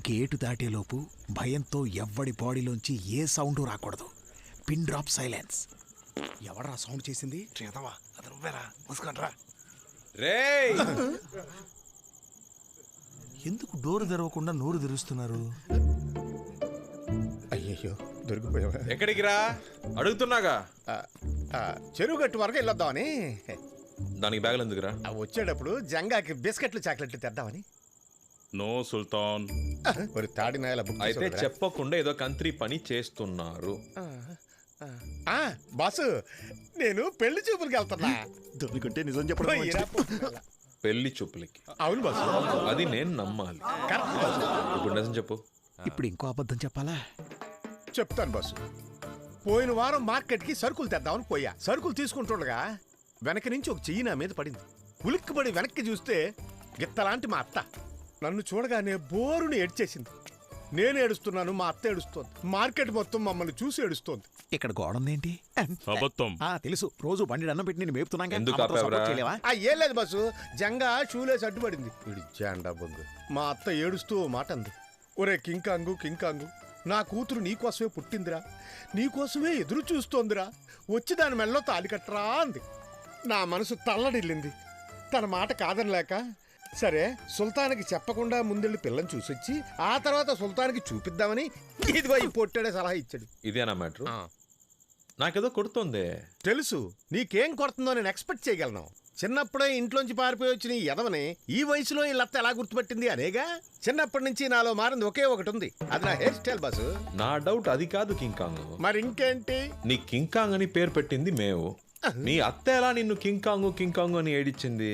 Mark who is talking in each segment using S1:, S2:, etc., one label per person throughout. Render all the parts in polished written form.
S1: Gate దాటేలోపు భయంతో ఎవ్వడి బాడీలోంచి ఏ sound రాకూడదు. Pin drop silence. ఎవడరా సౌండ్ చేసింది? చేతవా అది నువ్వేరా, మూసుకొనిరా.
S2: రేయ్,
S1: ఎందుకు డోరు తెరవకుండా నోరు తెరుస్తున్నారు?
S3: అయ్యయ్యో దొరికిపోయావా?
S2: ఎక్కడికి రా అడుగుతున్నాగా.
S3: చెరువు గట్టు వరకు వెళ్ళొద్దామని.
S2: దానికి బ్యాగులు ఎందుకురా?
S3: వచ్చేటప్పుడు జంగాకి బిస్కెట్లు చాక్లెట్లు తెద్దామని.
S4: నో సుల్తాన్.
S3: మరి తాడి నాయల బుక్
S2: అయితే చెప్పకుండా ఏదో కంత్రి పని చేస్తున్నారు.
S3: బాసు నేను పెళ్లి చూపులకి వెళ్తున్నా.
S1: దొరికంటే నిజం చెప్పడం.
S2: పెళ్లి చూపులకి?
S3: అవును బాసు.
S2: అది నేను నమ్మాలి.
S3: Correct boss.
S2: ఇప్పుడు నిజం చెప్పు.
S1: ఇప్పుడు ఇంకో అబద్ధం చెప్పాలా?
S3: చెప్తాను బాసు. పోయిన వారం మార్కెట్కి సరుకులు తెద్దామని పోయా. సరుకులు తీసుకుంటుండగా వెనక నుంచి ఒక చెయ్యి నా మీద పడింది. ఉలిక్కిపడి వెనక్కి చూస్తే గిత్తలాంటి మా అత్త నన్ను చూడగానే బోరుని ఏడ్చేసింది. నేను ఏడుస్తున్నాను, మా అత్త ఏడుస్తోంది. మార్కెట్ మొత్తం మమ్మల్ని చూసి ఏడుస్తోంది.
S1: ఇక్కడ గోడందేంటి?
S4: అబద్ధం.
S1: తెలుసు, రోజు బండి అన్నం పెట్టి నేను మేపుతున్నాగా.
S2: ఎందుకు ఆపావురా?
S3: ఏం లేదు బస్సు, జంగా షూలేసి అడ్డుపడింది. వీడి జాండా బొంగు. మా అత్త ఏడుస్తూ ఓ మాట అంది. ఒరే కింకాంగు, కింకాంగు, నా కూతురు నీకోసమే పుట్టిందిరా, నీకోసమే ఎదురు చూస్తోందిరా, వచ్చి దాని మెళ్ళలో తాలి కట్టరా అంది. నా మనసు తల్లడిల్లింది. తన మాట కాదనలేక సరే సుల్తాన్కి చెప్పకుండా ముందెళ్ళి పిల్లని చూసొచ్చి ఆ తర్వాత సుల్తాన్కి చూపిద్దామని ఇదిగో ఈ పొట్టాడే సలహా ఇచ్చాడు.
S2: ఇదేనా మ్యాటర్? నాకేదో కొడుతోంది.
S3: తెలుసు, నీకేం కొడుతుందో నేను ఎక్స్పెక్ట్ చేయగలను. చిన్నప్పుడే ఇంట్లోంచి పారిపోయి వచ్చిన ఈ ఎదవని ఈ వయసులో ఈ లత్త ఎలా గుర్తుపెట్టింది అనేగా. చిన్నప్పటి నుంచి నాలో మారింది ఒకే ఒకటి ఉంది, అది నా హెయిర్ స్టైల్ బాసు.
S2: నా డౌట్ అది కాదు కింకాంగ్.
S3: మరి ఇంకేంటి?
S2: నీ కింకాంగ్ అని పేరు పెట్టింది మేము. నీ అత్త ఎలా నిన్ను కింకాంగు కింకాంగు అని ఏడిచ్చింది?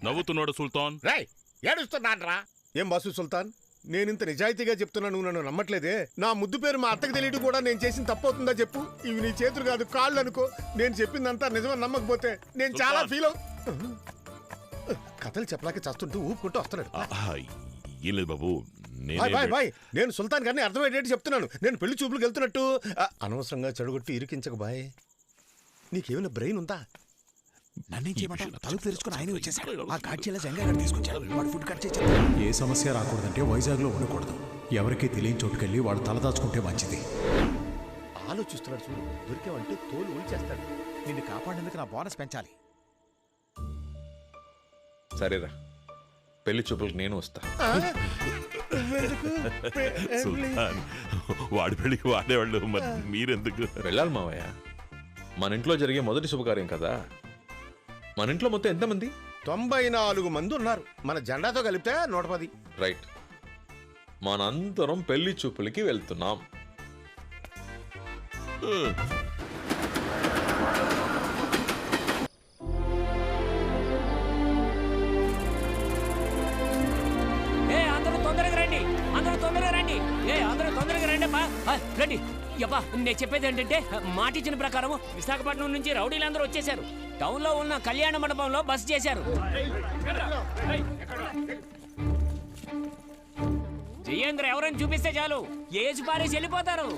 S4: నవ్వుతున్నాడు సుల్తాన్.
S3: రాయ్ ఏడుస్తున్నాన్రా. ఏం బాసు సుల్తాన్, నేనింత నిజాయితీగా చెప్తున్నా, నువ్వు నన్ను నమ్మట్లేదే? నా ముద్దు పేరు మా అత్తకు తెలియదు కూడా నేను చేసిన తప్పవుతుందా చెప్పు? ఇవి నీ చేతులు కాదు కాళ్ళు అనుకో. నేను చెప్పిందంతా నిజమని నమ్మకపోతే నేను చాలా ఫీల్ కథలు చెప్పలేక చస్తుంటూ ఊపుకుంటూ వస్తున్నాడు.
S4: ఏం లేదు బాబు,
S3: బాయ్ నేను సుల్తాన్ గారిని అర్థమయ్యేటట్టు చెప్తున్నాను. నేను పెళ్లి చూపులకు వెళ్తున్నట్టు. అనవసరంగా చెడగొట్టి ఇరికించక బాయ్. నీకేమైనా బ్రెయిన్ ఉందా?
S1: నన్నేం చేయమంటావు? తలుపు తెరుచుకుని ఆయన వచ్చేసాడు. ఆ గాడ్జీల జంగా తీసుకొచ్చాడు. వాడు ఫుడ్ కట్ చేసి ఏ సమస్య రాకూడదంటే వైజాగ్లో ఉండకూడదు. ఎవరికీ తెలియని చోటుకెళ్ళి వాడు తలదాచుకుంటే మంచిది.
S3: ఆలోచిస్తున్నాడు చూడు, దొరికావంటే తోలు ఊల్చేస్తాడు.
S1: నిన్ను కాపాడేందుకు నా బోనస్ పెంచాలి.
S2: సరేరా, పెళ్లి చూపులకు నేను వస్తా.
S4: సుల్తాన్, వాడి పెళ్లికి వాడేవాళ్ళు, మరి మీరెందుకు?
S2: వెళ్ళాలి మావయ్య, మన ఇంట్లో జరిగే మొదటి శుభకార్యం కదా. మన ఇంట్లో మొత్తం ఎంతమంది?
S3: 94 మంది ఉన్నారు. మన జెండాతో కలిపితే 110.
S2: రైట్, మనందరం పెళ్లి చూపులకి వెళ్తున్నాం.
S5: రండి. యబ్బా, నేను చెప్పేది ఏంటంటే మాటిచ్చిన ప్రకారం విశాఖపట్నం నుంచి రౌడీలందరూ వచ్చేసారు. టౌన్ లో ఉన్న కళ్యాణ మండపంలో బస చేశారు. జయేంద్ర ఎవరైనా చూపిస్తే చాలు, ఏజ్ పారేసి వెళ్ళిపోతారు.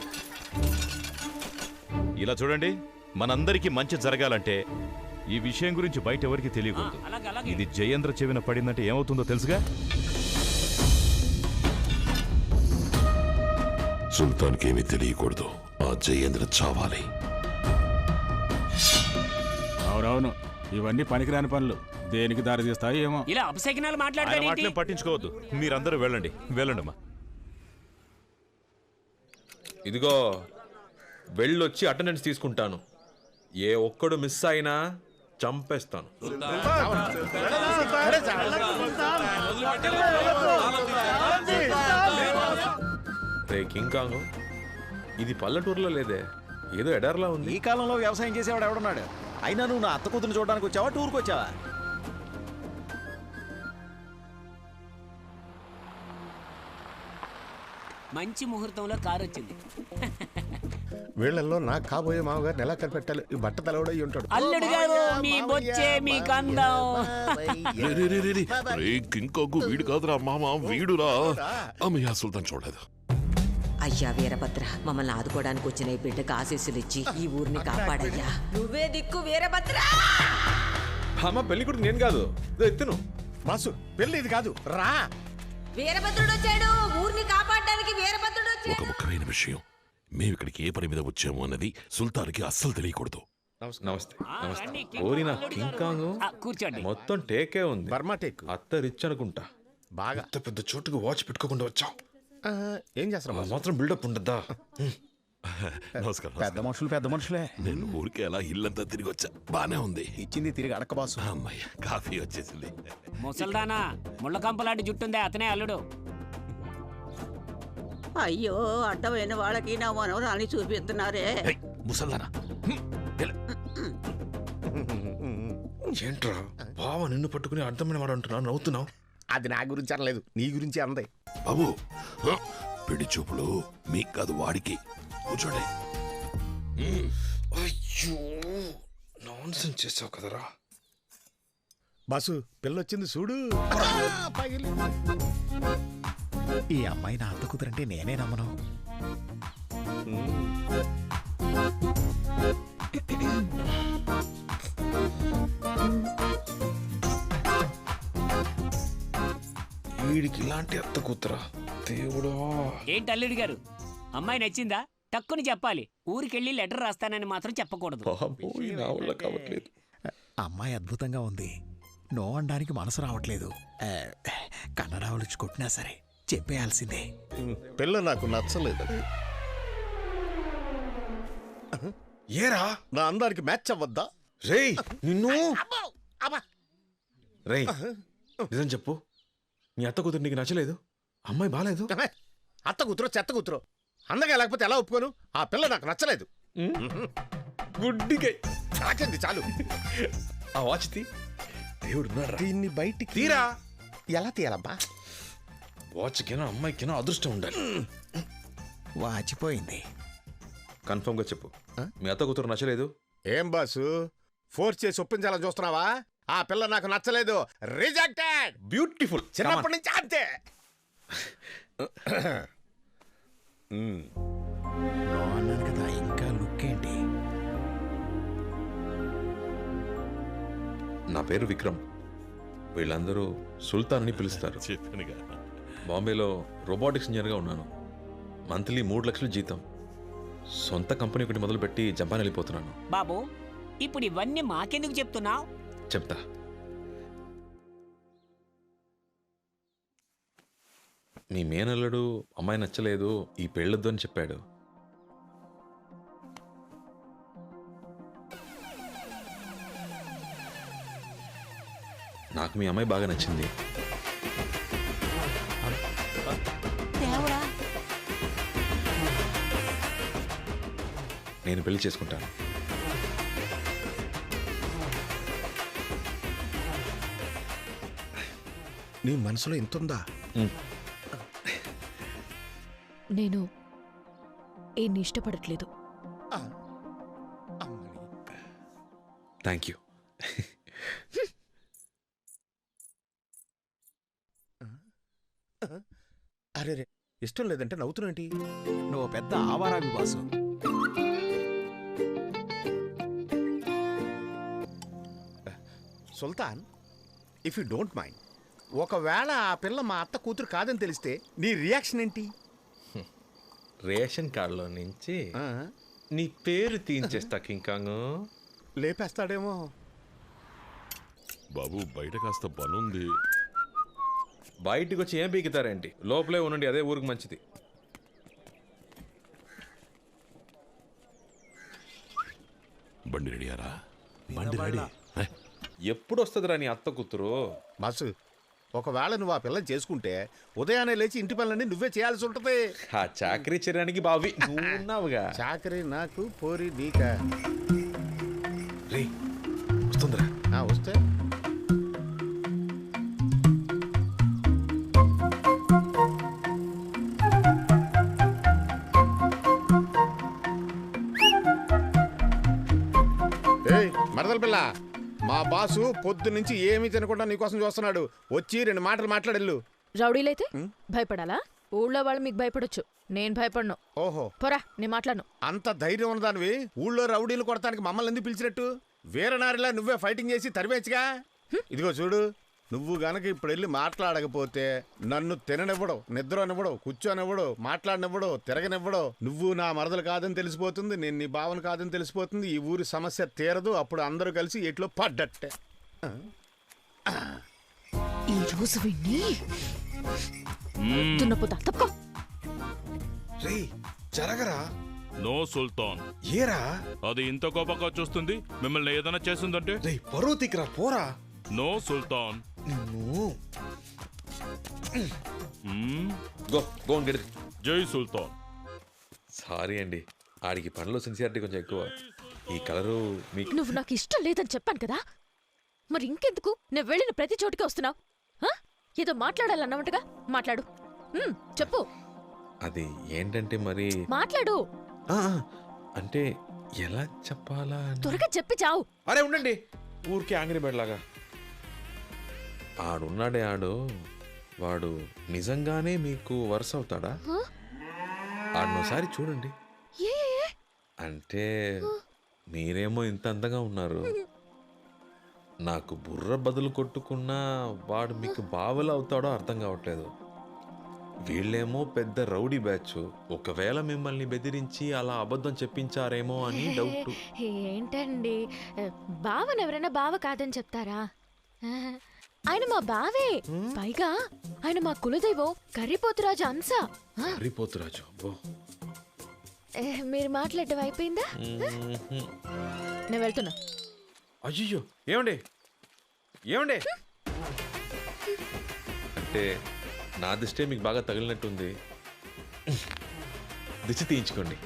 S6: ఇలా చూడండి, మనందరికీ మంచి జరగాలంటే ఈ విషయం గురించి బయట ఎవరికి తెలియకూడదు. ఇది జయేంద్ర చెవిన పడిందంటే ఏమవుతుందో తెలుసుగా?
S7: సుల్తాన్కి ఏమీ తెలియకూడదు. ఆ జయేంద్ర చావాలి.
S8: అవునవును, ఇవన్నీ పనికిరాని పనులు. దేనికి దారి తీస్తాయి ఏమో.
S5: ఇలా అపశకునాలు
S6: మాట్లాడతారు. పట్టించుకోవద్దు, మీరందరూ వెళ్ళండి. వెళ్ళండమ్మా.
S2: ఇదిగో, వెళ్ళొచ్చి అటెండెన్స్ తీసుకుంటాను. ఏ ఒక్కడు మిస్ అయినా చంపేస్తాను. రే కింకాంగ్, ఇది పల్లెటూరులో లేదే, ఏదో ఎడార్లా ఉంది.
S1: ఈ కాలంలో వ్యవసాయం చేసేవాడు ఎవడున్నాడు? అయినా నువ్వు నా అత్త కూతురు చూడడానికి వచ్చావా, టూర్కి వచ్చావా?
S5: మంచి ముహూర్తంలో కారు వచ్చింది.
S3: వీళ్ళల్లో నాకు కాబోయే మామగారిని ఎలా కనిపెట్టాలి? ఈ బట్ట తలవడై ఉంటాడు.
S5: అల్లుడు గారు, మీ బొచ్చే మీ కందం.
S7: ఇంకొక వీడు కాదురా మామ, వీడురా. అమ్మయ్యా, సుల్తాన్ చూడలేదు.
S9: అయ్యా వీరభద్ర, మమ్మల్ని ఆదుకోవడానికి వచ్చిన ఈ బిడ్డకు ఆశీస్సులు ఇచ్చి ఈ ఊరిని కాపాడయ్యా. నువ్వే దిక్కు వీరభద్ర.
S2: అమ్మ, పెళ్లి కొడుకు నేను కాదు, ఎత్తును.
S3: బాసు, పెళ్లి ఇది కాదు, రా.
S9: వీరభద్రుడు వచ్చాడు. ఊరిని కాపాడడానికి వీరభద్రుడు
S7: ఒక
S9: వచ్చాడు.
S7: ముఖ్యమైన విషయం, మేము ఇక్కడికి ఏ పని మీద వచ్చాము అన్నది సుల్తాన్కి అస్సలు తెలియకూడదు.
S2: నమస్తే
S5: ఆ,
S2: నమస్తే
S5: రండి,
S2: ఓరినా
S5: అల్లుడు గారు.
S2: కింకాంగు
S5: కూర్చోండి.
S2: మొత్తం టేకే ఉంది.
S3: బర్మా టేక్
S2: అత్త రిచ్ అనుకుంటా.
S3: బాగా
S2: అంత పెద్ద చోటుకు వాచ్ పెట్టుకోకుండా వచ్చాం.
S3: ఆ, ఏం చేస్తారా
S2: మాత్రం బిల్డప్ ఉండద్దా?
S7: నమస్కారం.
S8: పెద్ద మనుషులు పెద్ద మనుషులే.
S7: నేను ఊరికే అలా ఇల్లంతా తిరిగి వచ్చా, బానే ఉంది.
S8: ఇచ్చింది తిరిగి అడక్క బాసు.
S7: అమ్మయ్య, కాఫీ వచ్చేసింది.
S5: ముసల్దానా ముళ్ళ కంపలాంటి జుట్టుందే అతనే అల్లుడు.
S10: అయ్యో అడ్డమైన వాళ్ళకి నా మనవరాన్ని చూపిస్తున్నారే.
S7: ఏయ్, ముసల్దానా.
S2: ఏంట్రా బావ నిన్ను పట్టుకుని అర్థమైన వాడు అంటున్నా నవ్వుతున్నావు?
S3: అది నా గురించి అనలేదు, నీ గురించి అంది.
S7: బాబు, పిడి చూపులు మీకు కాదు వాడికి. కూర్చోండి.
S2: అయ్యో నాన్సెన్స్ చేసావు కదరా.
S3: బస్సు పిల్లొచ్చింది చూడు. పగిలి.
S1: ఈ అమ్మాయి నా అత్త కూతురంటే నేనే నమ్మను.
S2: వీడికి ఇలాంటి అత్త కూతురా దేవుడా.
S5: ఏంటి అల్లుడు గారు, అమ్మాయి నచ్చిందా? టక్కుని చెప్పాలి. ఊరికెళ్ళి లెటర్ రాస్తానని మాత్రం చెప్పకూడదు.
S2: బాబోయ్, నా వల్ల కావట్లేదు.
S1: అమ్మాయి అద్భుతంగా ఉంది. నో అనడానికి మనసు రావట్లేదు. కన్నడ వచ్చి కొట్టినా సరే చెప్పేయాల్సిందే.
S3: పిల్ల నాకు నచ్చలేదు.
S2: ఏరా
S3: నా అందానికి మ్యాచ్ అవ్వద్దా?
S2: రేయ్ నిన్ను.
S3: అబ్బా.
S2: రేయ్ నిజం చెప్పు, నీ అత్త కూతురు నీకు నచ్చలేదు? అమ్మాయి బాలేదు?
S3: అత్త కూతురు చెత్త కూతురు అందగా లేకపోతే ఎలా ఒప్పుకోను? ఆ పిల్ల నాకు నచ్చలేదు.
S2: గుడ్డిగా
S3: చాచండి చాలు.
S2: ఆ వాచ్ తీ. దేవుడు
S3: దీన్ని బయటికి
S2: తీరా.
S3: ఎలా తీయాలబ్బా?
S2: వాచ్కినా అమ్మాయికినా అదృష్టం ఉండాలి.
S1: వాచిపోయింది.
S2: కన్ఫర్మ్ గా చెప్పు, మీ అత్త కూతురు నచ్చలేదు?
S3: ఏం బాసు ఫోర్స్ చేసి ఒప్పించాలని చూస్తున్నావా? ఆ పిల్ల నాకు నచ్చలేదు. రిజెక్టెడ్.
S2: బ్యూటిఫుల్.
S3: చిన్నప్పటి నుంచి అంతే.
S1: నో అన్నాను కదా, ఇంకా లుక్ ఏంటి?
S2: నా పేరు విక్రమ్. వీళ్ళందరూ సుల్తాన్ అని పిలుస్తారు.
S4: చెప్పానుగా.
S2: బాంబేలో రోబోటిక్స్ ఇంజనీర్గా ఉన్నాను. మంత్లీ 3 లక్షలు జీతం. సొంత కంపెనీ ఒకటి మొదలుపెట్టి జపాన్ వెళ్ళిపోతున్నాను.
S5: బాబు, ఇప్పుడు ఇవన్నీ మాకెందుకు చెప్తున్నావు?
S2: చెప్తా. మీ మేనల్లుడు అమ్మాయి నచ్చలేదు, ఈ పెళ్ళొద్దు అని చెప్పాడు. నాకు మీ అమ్మాయి బాగా నచ్చింది. నేను పెళ్లి చేసుకుంటాను.
S3: నీ మనసులో ఇంతుందా?
S11: నేను ఈయన్ని ఇష్టపడట్లేదు.
S2: Thank you.
S3: అరే రే, ఇష్టం లేదంటే నవ్వుతున్నేంటి?
S1: నువ్వు పెద్ద ఆవారావి boss.
S3: Sultan, if you don't mind, ఒకవేళ ఆ పిల్ల మా అత్త కూతురు కాదని తెలిస్తే నీ రియాక్షన్ ఏంటి?
S2: రేషన్ కార్డులో నుంచి నీ పేరు తీయించేస్తా కింకాంగ్.
S3: లేపేస్తాడేమో.
S4: బాబు బయట కాస్త పనుంది.
S2: బయటికి వచ్చి ఏం పీకుతారేంటి? లోపలే ఉండండి, అదే ఊరికి మంచిది.
S7: బండి రెడీయారా?
S1: బండి రెడీ.
S2: ఎప్పుడు వస్తుందిరా నీ అత్త కూతురు?
S3: బస్సు, ఒకవేళ నువ్వు ఆ పిల్లని చేసుకుంటే ఉదయాన్నే లేచి ఇంటి పనులన్నీ నువ్వే చేయాల్సి ఉంటుంది.
S2: ఆ చాకరీ చేయడానికి బావి నువ్వు ఉన్నావుగా.
S3: చాకరీ నాకు, పోరి నీకా?
S2: రే వస్తుందిరా.
S3: వస్తే ఏయ్ మరదల పిల్ల, మా బాసు పొద్దు నుంచి ఏమీ తినకుండా నీకోసం చూస్తున్నాడు. వచ్చి 2 మాటలు మాట్లాడెళ్ళు.
S11: రౌడీలైతే భయపడాలా? ఊళ్ళో వాళ్ళు మీకు భయపడొచ్చు, నేను భయపడను.
S3: ఓహో,
S11: పోరా, నేను మాట్లాడను.
S3: అంత ధైర్యం ఉన్నదానివి ఊళ్ళో రౌడీలు కొడతానికి మమ్మల్ని ఎందుకు పిలిచినట్టు? వీరనారిలా నువ్వే ఫైటింగ్ చేసి తరివేచ్చుగా. ఇదిగో చూడు, నువ్వు గనక ఇప్పుడు వెళ్ళి మాట్లాడకపోతే నన్ను తిననివ్వడం, నిద్రనివ్వడం, కూర్చోనివ్వడం, మాట్లాడనివ్వడం, తిరగనివ్వడం. నువ్వు నా మరదలు కాదని తెలిసిపోతుంది, నేను నీ భావన కాదని తెలిసిపోతుంది. ఈ ఊరి సమస్య తీరదు. అప్పుడు అందరూ కలిసి ఎట్లో పడ్డట్టే.
S11: ఈ రోజు విన్ని దున్నపోతా తప్పుకో.
S3: రే జరగరా.
S6: నో సుల్తాన్.
S3: ఏరా
S6: అది ఇంత కోపంగా చూస్తుంది. మిమ్మల్ని ఏదైనా చేసిందంటే
S3: రే పరోతికిరా పోరా.
S6: No Sultan.
S2: Go go get.
S6: జై సుల్తాన్.
S2: సారీ అండి, ఆడికి పనిలో సిన్సియారిటీ కొంచెం ఎక్కువ. ఈ కలరు మీకు
S11: నువ్వు నాకు ఇష్టం లేదని చెప్పాను కదా, మరి ఇంకెందుకు నేను వెళ్ళిన ప్రతి చోటికి వస్తున్నావు? ఏదో మాట్లాడాలన్నమాటగా మాట్లాడు. చెప్పు.
S2: అది ఏంటంటే మరి
S11: మాట్లాడు.
S2: అంటే ఎలా చెప్పాలా
S11: త్వరగా చెప్పి చావు.
S2: అరే ఉండండి, ఊరికే ఆంగ్రీ బెడ్లాగా. ఆడున్నాడే వాడు నిజంగానే మీకు వరుస అవుతాడా? ఆడినోసారి చూడండి. అంటే మీరేమో ఇంత అందంగా ఉన్నారు, నాకు బుర్ర బదులు కొట్టుకున్నా వాడు మీకు బావలు అవుతాడో అర్థం కావట్లేదు. వీళ్ళేమో పెద్ద రౌడీ బ్యాచ్. ఒకవేళ మిమ్మల్ని బెదిరించి అలా అబద్ధం చెప్పించారేమో అని డౌట్.
S11: ఏంటండి, బావని ఎవరైనా బావ కాదని చెప్తారా? ఆయన మా బావే. పైగా ఆయన మా కులదైవం కర్రీపోతురాజు అంశ.
S2: కర్రీపోతురాజు
S11: మీరు మాట్లాడటం అయిపోయిందా? నేను వెళ్తున్నా.
S2: అయ్యో ఏమండి ఏమండి, అంటే నా దిష్టే మీకు బాగా తగిలినట్టుంది. దిష్టి తీయించుకోండి.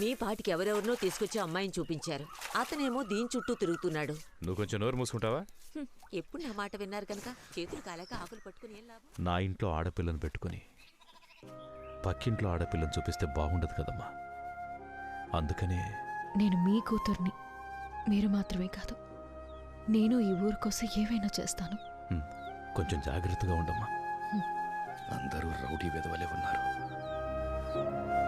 S9: మీ పాటికి ఎవరెవరినో తీసుకొచ్చి అమ్మాయిని చూపించారు. అతనేమో దీని చుట్టూ తిరుగుతున్నాడు.
S6: నువ్వు కొంచెం నోరు మూసుకుంటావా?
S9: ఎప్పుడు నా మాట విన్నారు కనుక చేతులు కాలేక ఆకులు పట్టుకుని ఏం లాభం?
S6: నా ఇంట్లో ఆడపిల్లను పెట్టుకుని పక్కింట్లో ఆడపిల్లని చూపిస్తే బాగుండదు కదమ్మా. అందుకనే
S11: నేను మీ కూతుర్ని. మీరు మాత్రమే కాదు, నేను ఈ ఊరు కోసం ఏవైనా చేస్తాను.
S6: కొంచెం జాగ్రత్తగా ఉండమ్మా. అందరూ రౌడీ వెధవలే ఉన్నారు.